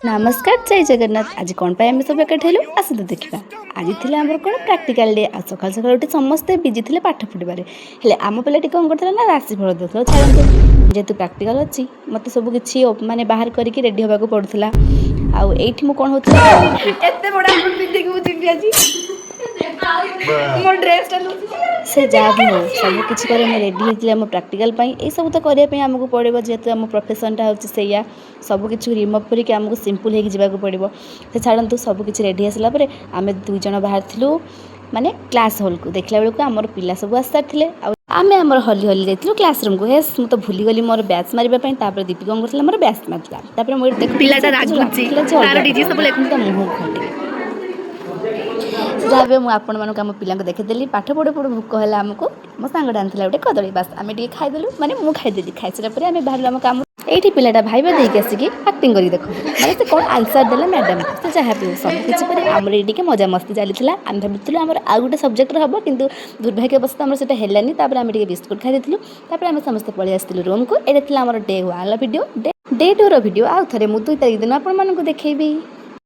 नमस्कार जय जगन्नाथ। आज कौन पाई आम सब एकाठी हेलु आसतु देखा। आज थी आम कौन प्राक्टिकल डे। आ सकाल सकाल उठी समस्ते बिजी थे पाठ पढ़वे। हेले आम पिलाटी कौन करते ना राशिफल देता छाड़ू जेहेतु प्राक्टिकल अच्छी मत सब किसी माने बाहर करके रेडी होगा पड़ूला। आईठी मु कौन होता से जहाँ भी हो सब किसी रेडी होती प्राक्टिकल ये सब तो करने आमको पड़ो जेहेतु आम प्रोफेसनटा हूँ से सब किसी रिमूव करके आमको सिंपल होगी जावाक पड़ो। से छाड़ू सब किसी रेडी आसला आम दुई जन बाहर थिलु माने क्लास हॉल को देखला बेलू आमर पिला सब आस सारी आम आमर हली हली जाइलु क्लासरूम को। हेस मुझे भूली गली मोर बैच मारे दीपी कौन कर मोर बैच मार्ला मुझे मुँह घटे जहाँ भी मुझे आम पिला देखीदेली पाठ पढ़ू पढ़ू भोक है आमको मो सांगटा आनी गोटे कदली बास आम खाईदेलु माने मुझे खाईदेली खाई सारा आम बाहर आम कम ये पिलाटा भाईबा देकी आसिक आक्टिंग कर देखो माने से कौन आंसर देला मैडम से जहाँ भी सब किसी आमर ये मजा मस्ती चली आम भाई आम आउ गोटे सब्जेक्ट हम कितु दुर्भाग्यवश आम से हेलानी आम बिस्कुट खाई आम समस्त पलि आसलु रूम को। ये डे 1 भिडियो डे 2 भिडियो आउ थे मुझे 2 तारीख दिन आपको देखी।